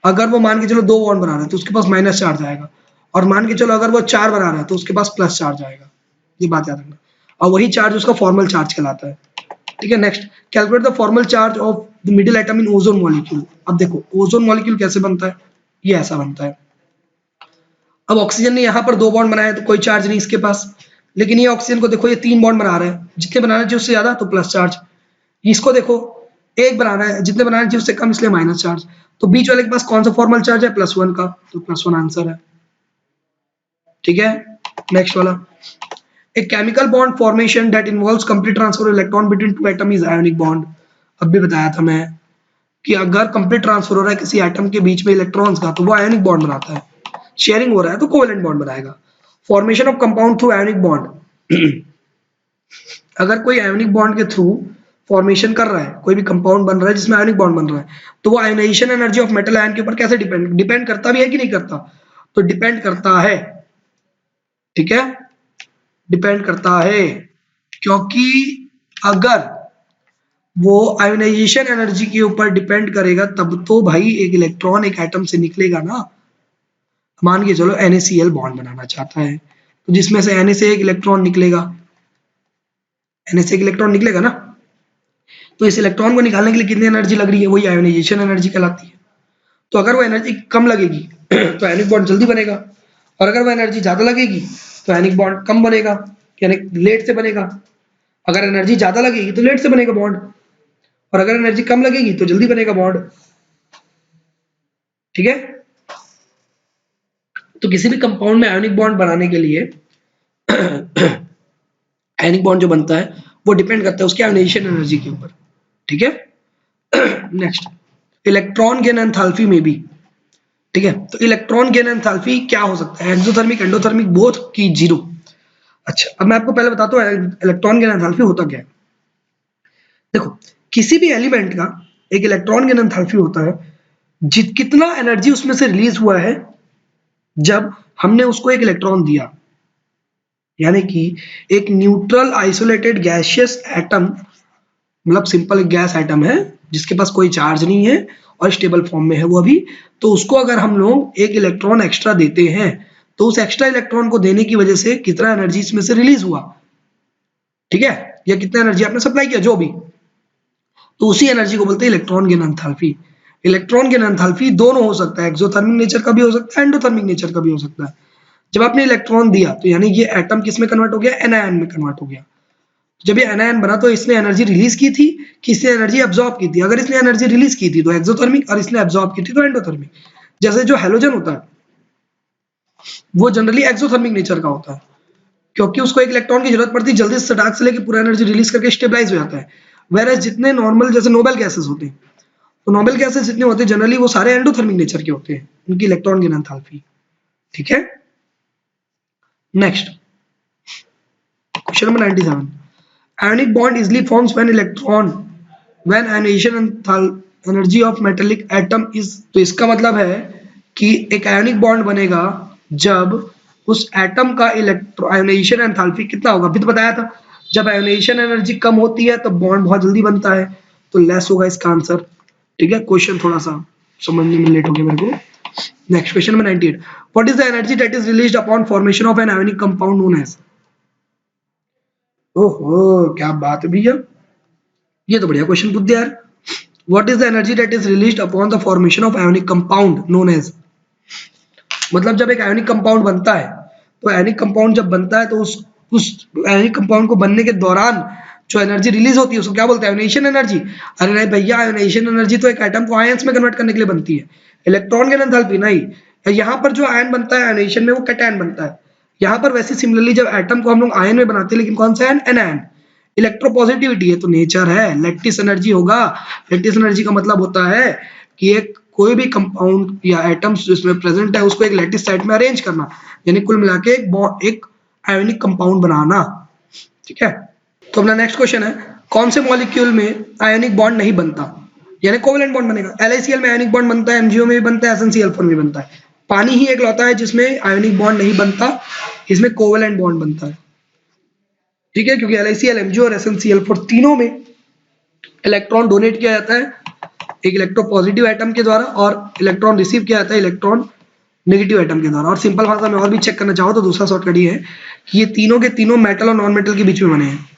अगर वो मान के चलो 2 बॉन्ड बना रहा है तो उसके पास माइनस चार्ज आएगा, और मान के चलो अगर वो 4 बना रहा है तो उसके पास प्लस चार्ज आएगा। ये बात याद रखना, और वही चार्ज उसका फॉर्मल चार्ज कहलाता है। ठीक है, next, calculate the formal charge of the middle atom in ozone molecule. अब देखो ओजोन मॉलिक्यूल कैसे बनता है, ये ऐसा बनता है। अब ऑक्सीजन ने यहाँ पर 2 बॉन्ड बनाया तो कोई चार्ज नहीं इसके पास, लेकिन ये ऑक्सीजन को देखो ये 3 बॉन्ड बना रहा है, जितने बनाना चाहिए उससे ज्यादा तो प्लस चार्ज। इसको देखो एक बनाना है, जितने बनाना चाहिए उससे कम, इसलिए माइनस चार्ज। तो बीच वाले के पास कौन सा फॉर्मल चार्ज है? +1 का, तो +1 आंसर है। ठीक है, नेक्स्ट वाला, a chemical bond formation that involves complete transfer of electron between two atom is ionic bond. अब भी बताया था मैं कि अगर कंप्लीट ट्रांसफर हो रहा है किसी एटम के बीच में इलेक्ट्रॉन्स का, तो वो आयोनिक बॉन्ड बनाता है। शेयरिंग हो रहा है तो कोवेलेंट बॉन्ड बनाएगा। Formation of compound through ionic bond. अगर कोई आयोनिक बॉन्ड के थ्रू फॉर्मेशन कर रहा है, कोई भी कंपाउंड बन रहा है जिसमें आयोनिक बॉन्ड बन रहा है, तो वो ionization energy of metal ion के ऊपर कैसे डिपेंड करता भी है कि नहीं करता? तो डिपेंड करता है। ठीक है, डिपेंड करता है, क्योंकि अगर वो आयोनाइजेशन एनर्जी के ऊपर डिपेंड करेगा तब तो भाई एक इलेक्ट्रॉन एक एटम से निकलेगा ना। मान के चलो NaCl बॉन्ड बनाना चाहता है, तो जिसमें से Na से एक इलेक्ट्रॉन निकलेगा, Na से एक इलेक्ट्रॉन निकलेगा ना, तो इस इलेक्ट्रॉन को निकालने के लिए कितनी एनर्जी लग रही है? वही आयोनाइजेशन एनर्जी कहलाती है। तो अगर वो एनर्जी कम लगेगी तो आयनिक बॉन्ड जल्दी बनेगा, और अगर वो एनर्जी ज्यादा लगेगी तो आयनिक बॉन्ड कम बनेगा, यानी लेट से बनेगा। अगर एनर्जी ज्यादा लगेगी तो लेट से बनेगा बॉन्ड, और अगर एनर्जी कम लगेगी तो जल्दी बनेगा बॉन्ड। ठीक है, तो किसी भी कंपाउंड में आयोनिक बॉन्ड बनाने के लिए आयनिक बॉन्ड जो बनता है वो डिपेंड करता है उसकी आयोनाइजेशन एनर्जी के ऊपर। ठीक है, नेक्स्ट, इलेक्ट्रॉन गेन एंथैल्पी में भी। ठीक है, तो इलेक्ट्रॉन गेन एंथैल्पी क्या हो सकता है? एक्सोथर्मिक, एंडोथर्मिक, बोथ की 0। अच्छा, अब मैं आपको पहले बताता हूँ इलेक्ट्रॉन गेन एंथैल्पी होता क्या है। देखो, किसी भी एलिमेंट का एक इलेक्ट्रॉन गेन एंथैल्पी होता है, कितना एनर्जी उसमें से रिलीज हुआ है जब हमने उसको एक इलेक्ट्रॉन दिया, यानी कि एक न्यूट्रल आइसोलेटेड गैसियस एटम, मतलब सिंपल गैस एटम है जिसके पास कोई चार्ज नहीं है और स्टेबल फॉर्म में है वो अभी, तो उसको अगर हम लोग एक इलेक्ट्रॉन एक्स्ट्रा देते हैं तो उस एक्स्ट्रा इलेक्ट्रॉन को देने की वजह से कितना एनर्जी इसमें से रिलीज हुआ, ठीक है, या कितना एनर्जी आपने सप्लाई किया जो भी, तो उसी एनर्जी को बोलते हैं electron gain enthalpy. Electron gain enthalpy दोनों हो सकता है, एक्सोथर्मिक नेचर का भी हो सकता है, एंडोथर्मिक नेचर का भी हो सकता है। जब आपने इलेक्ट्रॉन दिया तो यानी ये एटम किस में कन्वर्ट हो गया, एनायन में कन्वर्ट हो गया। जब ये एनायन बना तो इसने एनर्जी रिलीज की थी कि इसने एनर्जी एब्जॉर्ब की थी, अगर इसने एनर्जी रिलीज की थी तो एक्सोथर्मिक और इसने एब्जॉर्ब की थी तो एंडोथर्मिक। जैसे जो हैलोजन होता है वो जनरली एक्सोथर्मिक नेचर का होता है क्योंकि उसको एक इलेक्ट्रॉन की जरूरत पड़ती है, जल्दी से डार्क से लेके पूरा एनर्जी रिलीज करके स्टेबलाइज हो जाता है। वेयर जितने नॉर्मल जैसे नोबेल गैसेस होते हैं, तो नोबेल गैसेस जितने होते हैं जनरली वो सारे एंडोथर्मिक नेचर के होते हैं, उनकी इलेक्ट्रॉन गेन एंथैल्पी, ठीक है। Next question number 97, ionic bond easily forms when ionization energy of metallic atom is, तो इसका मतलब है कि एक आयोनिक बॉन्ड बनेगा जब उस एटम का इलेक्ट्रो आयोनाइजेशन एंथैल्पी कितना होगा, अभी तो बताया था जब आयोनाइजेशन एनर्जी कम होती है तो बॉन्ड बहुत जल्दी बनता है, तो लेस होगा इसका आंसर, ठीक है। क्वेश्चन थोड़ा सा समझने में लेट हो गया मेरे को। Next question number 98, what is the energy that is released upon formation of an ionic compound known as, ओहो क्या बात है भैया, ये तो बढ़िया क्वेश्चन पूछ दिया यार। What is the energy that is released upon the formation of ionic compound known as, मतलब जब एक आयोनिक कंपाउंड बनता है तो आयोनिक कंपाउंड जब बनता है तो उस आयोनिक कंपाउंड को बनने के दौरान जो एनर्जी रिलीज होती है उसको क्या बोलते हैं, आयोनाइजेशन एनर्जी। अरे नहीं भैया, आयोनाइजेशन एनर्जी तो एक एटम को आयंस में कन्वर्ट करने के लिए बनती है, इलेक्ट्रॉन के एंथैल्पी नहीं। यहाँ पर जो आयन बनता है आयोनाइजेशन में वो कैटायन बनता है, यहाँ पर वैसे सिमिलरली जब एटम को हम लोग आयन में बनाते हैं, लेकिन कौन सा आयन, एनायन, इलेक्ट्रोपॉजिटिविटी है तो नेचर है, लैटिस एनर्जी होगा। लैटिस एनर्जी का मतलब होता है कि एक कोई भी कंपाउंड या एटम्स जिसमें प्रेजेंट है उसको एक लैटिस साइड में अरेंज करना, यानी कुल मिला के एक आयोनिक कंपाउंड बनाना, ठीक है। तो अपना नेक्स्ट क्वेश्चन है, कौन से मॉलिक्यूल में आयोनिक बॉन्ड नहीं बनता, यानी कोवेलेंट बॉन्ड बनेगा। LiCl में आयोनिक बॉन्ड बनता है, MgO में भी बनता है, SnCl4 में भी बनता है। पानी ही एक लौता है जिसमें आयोनिक बॉन्ड नहीं बनता, इसमें कोवेलेंट बॉन्ड बनता है, ठीक है, क्योंकि LiCl, MgO और SnCl4 तीनों में इलेक्ट्रॉन डोनेट किया जाता है एक इलेक्ट्रो पॉजिटिव एटम के द्वारा और इलेक्ट्रॉन रिसीव किया जाता है इलेक्ट्रॉन नेगेटिव एटम के द्वारा। और सिंपल भाषा में और भी चेक करना चाहो तो दूसरा शॉर्टकट ये है कि ये तीनों के तीनों मेटल और नॉन मेटल के बीच में बने हैं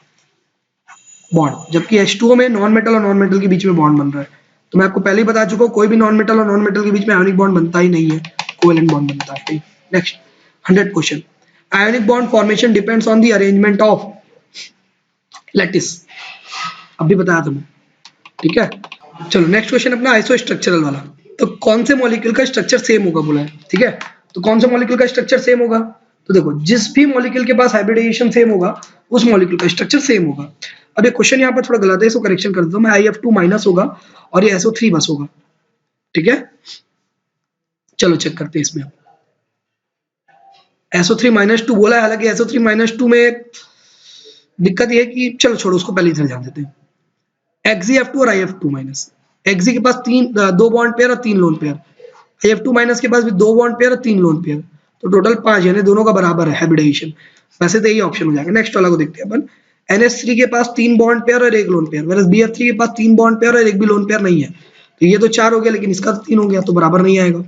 बॉन्ड, जबकि H2O में नॉन मेटल और नॉन मेटल के बीच में बॉन्ड बन रहा है। तो मैं आपको पहले ही बता चुका हूँ कोई भी नॉन मेटल और नॉन मेटल के बीच में आयोनिक बॉन्ड बनता ही नहीं है, कोवेलेंट बॉन्ड बनता है। Next 100 question, ionic bond formation depends on the arrangement of lattice, अभी बताया तुम्हें, ठीक है। चलो नेक्स्ट क्वेश्चन अपना आइसो स्ट्रक्चरल वाला, तो कौन से मॉलिक्यूल का स्ट्रक्चर सेम होगा बोला है, ठीक है। तो कौन से मॉलिक्यूल का स्ट्रक्चर सेम होगा, तो देखो जिस भी मॉलिक्यूल के पास हाइब्रिडाइजेशन सेम होगा उस मॉलिक्यूल का स्ट्रक्चर सेम होगा। अब ये क्वेश्चन यहाँ पर थोड़ा गलत है, इसको करेक्शन कर देता हूँ मैं, IF2 माइनस होगा और ये SO3 बस होगा, ठीक है। चलो चेक करते हैं इसमें, SO3 माइनस 2 बोला है, हालांकि SO3 माइनस 2 में दिक्कत ये है कि चलो छोड़ो उसको पहले इधर ध्यान देते हैं। XeF2 और IF2 माइनस, Xe के पास दो बॉन्ड पेयर और 3 लोन पेयर, IF2 माइनस के पास भी 2 बॉन्ड पेयर और 3 लोन पेयर, तो टोटल 5, यानी दोनों का बराबर है हाइब्रिडाइजेशन, वैसे तो यही ऑप्शन हो जाएगा। नेक्स्ट वाला को देखते हैं अपन, NH3 के पास 3 बॉन्ड पेयर और 1 लोन पेयर, वैसे BF3 के पास 3 बॉन्ड पेयर और 1 भी लोन पेयर नहीं है, तो ये तो 4 हो गया, लेकिन इसका तो 3 हो गया, तो बराबर नहीं आएगा।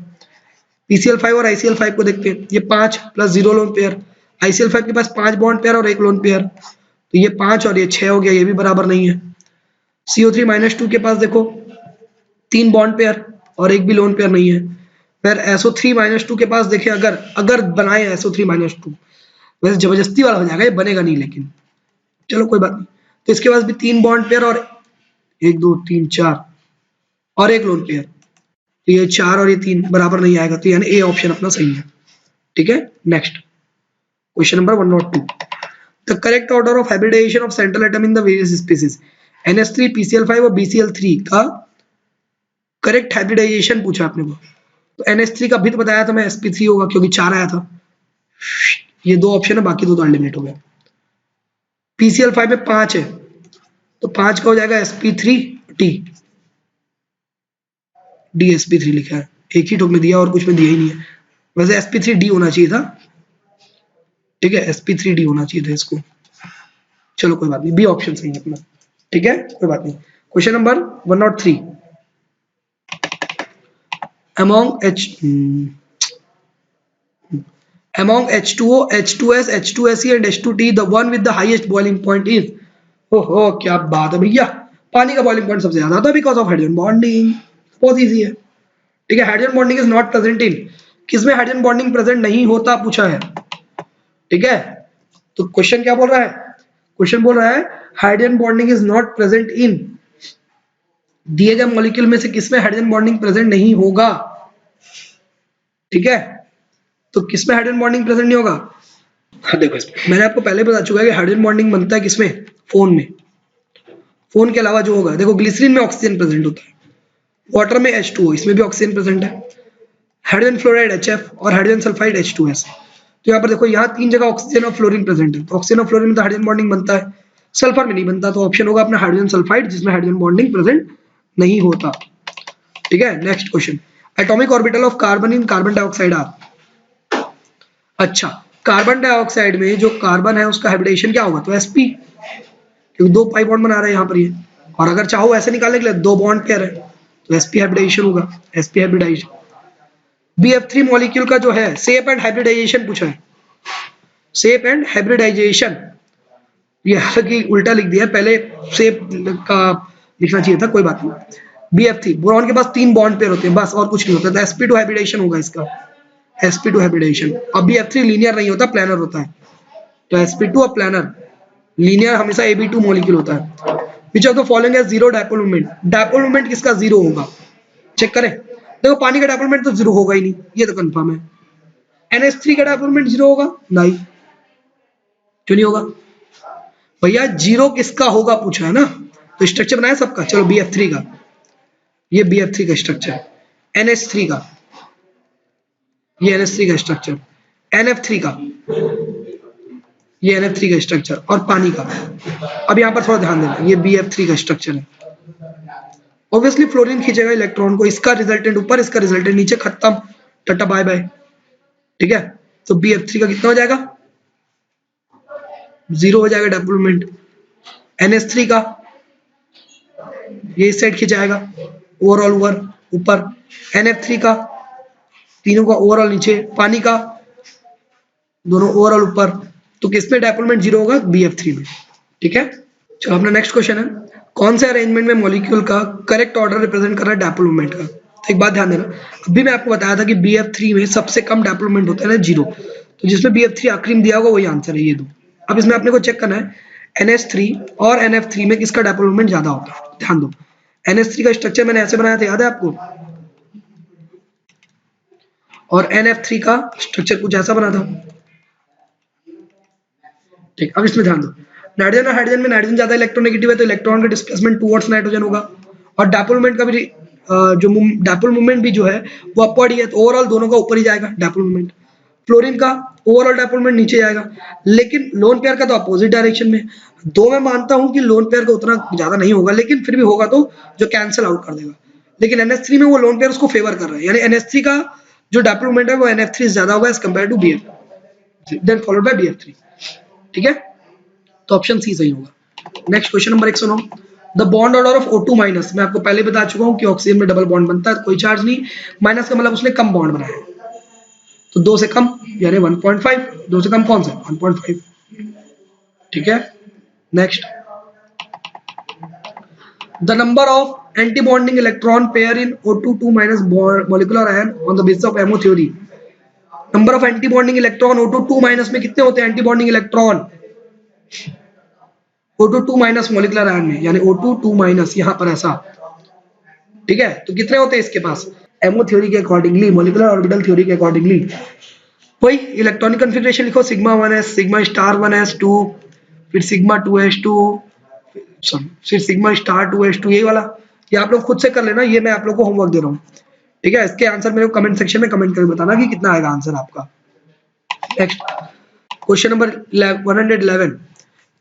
PCl5 और ICl5 को देखते हैं, ये 5 प्लस 0 लोन पेयर, ICl5 के पास 5 बॉन्ड पेयर और 1 लोन पेयर, तो ये 5 और ये 6 हो गया, ये भी बराबर नहीं है। CO3 माइनस 2 के पास देखो 3 बॉन्ड पेयर और 1 भी लोन पेयर नहीं है। फिर SO3 माइनस 2 के पास देखें, अगर बनाए SO3 माइनस 2, वैसे जबरदस्ती वाला हो जाएगा, ये बनेगा नहीं, लेकिन चलो कोई बात नहीं। तो इसके पास भी 3 बॉन्ड पेयर और 1 2 3 4 और 1 लोन पेयर, तो ये 4 और ये 3 बराबर नहीं आएगा, तो यानी ए ऑप्शन अपना सही है, ठीक है। Next question number 102, the correct order of hybridization of central atom in the various species, NH3 PCl5 और BCl3 का करेक्ट हाइब्रिडाइजेशन पूछा आपने को। तो NH3 का भी तो बताया था मैं, sp3 होगा क्योंकि 4 आया था, ये 2 ऑप्शन है, बाकी 2 तो एलिमिनेट हो गया। PCl5 में 5 है, तो 5 का हो जाएगा sp3t, dsp3 लिखा है, एक ही ठोक में दिया और कुछ में दिया ही नहीं है, वैसे sp3d होना चाहिए था, ठीक है, sp3d होना चाहिए था इसको। चलो कोई बात नहीं, बी ऑप्शन सही है अपना, ठीक है, कोई बात नहीं। Question number 103, among H2O, H2S, H2SE and H2T, the one with the highest boiling point is, ओहो क्या बात है भैया, पानी का बॉइलिंग पॉइंट सबसे ज्यादा था बिकॉज ऑफ हाइड्रोजन बॉन्डिंग। बहुत इजी है, ठीक है। Hydrogen bonding is not present in, किसमें हाइड्रोजन बॉन्डिंग प्रेजेंट नहीं होता पूछा है, ठीक है। तो क्वेश्चन क्या बोल रहा है, क्वेश्चन बोल रहा है hydrogen bonding is not present in, दिए गए मॉलिक्यूल में से किसमें हाइड्रोजन बॉन्डिंग प्रेजेंट नहीं होगा, ठीक है। तो किसमें हाइड्रोजन बॉन्डिंग प्रेजेंट नहीं होगा, हाँ देखो इसमें मैंने आपको पहले बता चुका है कि हाइड्रोजन बॉन्डिंग बनता है किसमें, फोन में। फोन के अलावा जो होगा, देखो ग्लिसरीन में ऑक्सीजन प्रेजेंट होता है, वाटर में H2O, इसमें भी ऑक्सीजन प्रेजेंट है, हाइड्रोजन फ्लोराइड HF और हाइड्रोजन सल्फाइड H2S। तो यहाँ पर देखो, यहाँ 3 जगह ऑक्सीजन और फ्लोरीन प्रेजेंट है, तो ऑक्सीजन और फ्लोरीन में तो हाइड्रोजन बॉन्डिंग बनता है, सल्फर में नहीं बनता, तो ऑप्शन होगा अपना हाइड्रोजन सल्फाइड, जिसमें हाइड्रोजन बॉन्डिंग प्रेजेंट नहीं होता, ठीक है। Next question, atomic orbital of carbon in carbon dioxide are. अच्छा, कार्बन डाइऑक्साइड में जो कार्बन है उसका हाइब्रिडेशन क्या होगा, तो sp, क्योंकि 2 पाई बॉन्ड बना रहे हैं यहाँ पर ये, और अगर चाहो ऐसे निकालने के लिए 2 बॉन्ड पेयर है तो sp हाइब्रिडेशन होगा, sp हाइब्रिडाइजेशन। BF3 मॉलिक्यूल का जो है शेप एंड हाइब्रिडाइजेशन पूछा है, शेप एंड हाइब्रिडाइजेशन, ये हालांकि उल्टा लिख दिया, पहले शेप का लिखना चाहिए था, कोई बात नहीं। BF3 बोरॉन के पास 3 बॉन्ड पेयर होते हैं बस, और कुछ नहीं होता, तो sp2 हाइब्रिडेशन होगा इसका, sp2 हाइब्रिडेशन। अब BF3 लीनियर नहीं होता, प्लानर होता है, तो sp2 और प्लानर, लीनियर हमेशा ab2 मॉलिक्यूल होता है। विच ऑफ द फॉलोइंग है zero dipole moment, dipole moment किसका जीरो होगा, चेक करें। देखो पानी का डायपोल मोमेंट तो जीरो होगा ही नहीं, ये तो कंफर्म है। NH3 का डायपोल मोमेंट जीरो होगा नहीं, क्यों नहीं होगा भैया, जीरो किसका होगा पूछा है ना, तो स्ट्रक्चर बनाया सबका। चलो BF3 का, ये BF3 का स्ट्रक्चर, NH3 का, ये NH3 का स्ट्रक्चर, NF3 का, ये NF3 का स्ट्रक्चर, और पानी का। अब यहाँ पर थोड़ा ध्यान देना, ये BF3 का स्ट्रक्चर है, ऑब्वियसली फ्लोरीन खींचेगा इलेक्ट्रॉन को, इसका रिजल्टेंट ऊपर, इसका रिजल्टेंट नीचे, खत्म, टाटा बाय बाय, ठीक है। तो BF3 का कितना हो जाएगा, जीरो हो जाएगा डायपोल मोमेंट। NH3 का ये इस साइड खिंचाएगा, ओवरऑल ऊपर, NF3 का तीनों का ओवरऑल नीचे, पानी का दोनों ओवरऑल ऊपर, तो किसमें डायपोल मोमेंट जीरो होगा, BF3 में, ठीक है। चलो अपना नेक्स्ट क्वेश्चन है, कौन से अरेंजमेंट में मॉलिक्यूल का करेक्ट ऑर्डर रिप्रेजेंट कर रहा है डायपोल मोमेंट का। तो एक बात ध्यान देना, अभी मैं आपको बताया था कि BF3 में सबसे कम डायपोल मोमेंट होता है ना, जीरो, तो जिसमें BF3 आखिरी में दिया होगा वही आंसर है, ये दो। अब इसमें अपने को चेक करना है NH3 और NF3 में किसका डायपोल मोमेंट ज्यादा होता है, ध्यान दो। NH3 का स्ट्रक्चर मैंने ऐसे बनाया था, याद है आपको, और NF3 का स्ट्रक्चर कुछ ऐसा बना था, ठीक। अब इसमें ध्यान दो, नाइट्रोजन और हाइड्रोजन में नाइट्रोजन ज्यादा इलेक्ट्रोनेगेटिव है, तो इलेक्ट्रॉन का डिस्प्लेसमेंट टुवर्ड्स नाइट्रोजन होगा, और डायपोल मोमेंट का भी जो डायपोल मोमेंट भी जो है वो अपवर्ड ही है, तो ओवरऑल दोनों का ऊपर ही जाएगा डायपोल मोमेंट। फ्लोरीन का ओवरऑल डायपोल मोमेंट नीचे जाएगा, लेकिन लोन पेयर का तो अपोजिट डायरेक्शन में। दो मैं मानता हूं कि लोन पेयर का उतना ज्यादा नहीं होगा, लेकिन फिर भी होगा तो जो कैंसिल आउट कर देगा, लेकिन NH3 में वो लोन पेयर उसको फेवर कर रहा है, यानी NH3 का जो डायपोल मोमेंट है वो NF3 से ज्यादा होगा as compared to BF, then followed by BF3, ठीक है। तो ऑप्शन सी सही होगा। Next question number 109, the bond order of O2 minus, मैं आपको पहले बता चुका हूं कि ऑक्सीजन में डबल बॉन्ड बनता है, कोई चार्ज नहीं, माइनस का मतलब उसने कम बॉन्ड बनाया है, तो 2 से कम यानी 1.5, 2 से कम कौन सा 1.5, ठीक है। Next, the number of anti bonding electron pair in O2 minus molecular ion on the basis of MO theory, number of anti bonding electron O2 minus में कितने होते हैं anti bonding electron, O2 minus molecular ion में, यानी O2 माइनस यहाँ पर ऐसा, ठीक है। तो कितने होते हैं इसके पास, एमओ थ्योरी के अकॉर्डिंगली, मॉलिक्यूलर ऑर्बिटल थ्योरी के अकॉर्डिंगली, वही इलेक्ट्रॉनिक कॉन्फ़िगरेशन लिखो, sigma 1s, sigma star 1s2, फिर सिग्मा 2s2, फिर सिग्मा स्टार 2s2, यही वाला, ये आप लोग खुद से कर लेना, ये मैं आप लोग को होमवर्क दे रहा हूँ, ठीक है। इसके आंसर मेरे को कमेंट सेक्शन में कमेंट करके बताना कि कितना आएगा आंसर आपका। नेक्स्ट क्वेश्चन नंबर 111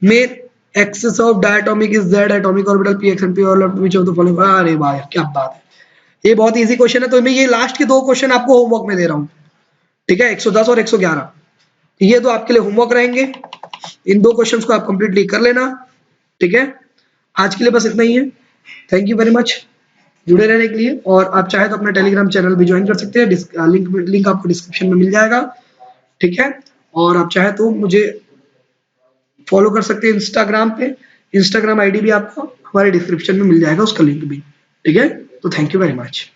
में axis of diatomic is Z atomic orbital px and p orbital which of the following, अरे भाई क्या बात है, ये बहुत इजी क्वेश्चन है, तो मैं ये लास्ट के 2 क्वेश्चन आपको होमवर्क में दे रहा हूँ, ठीक है, 110 और 111, ये तो आपके लिए होमवर्क रहेंगे। इन 2 क्वेश्चंस को आप कंप्लीटली कर लेना। ठीक है, आज के लिए बस इतना ही है। थैंक यू वेरी मच जुड़े रहने के लिए, और आप चाहे तो अपना टेलीग्राम चैनल भी ज्वाइन कर सकते हैं, लिंक आपको डिस्क्रिप्शन में मिल जाएगा। ठीक है, और आप चाहे तो मुझे फॉलो कर सकते हैं इंस्टाग्राम पे, इंस्टाग्राम आईडी भी आपको हमारे डिस्क्रिप्शन में मिल जाएगा, उसका लिंक भी। ठीक है, तो थैंक यू वेरी मच।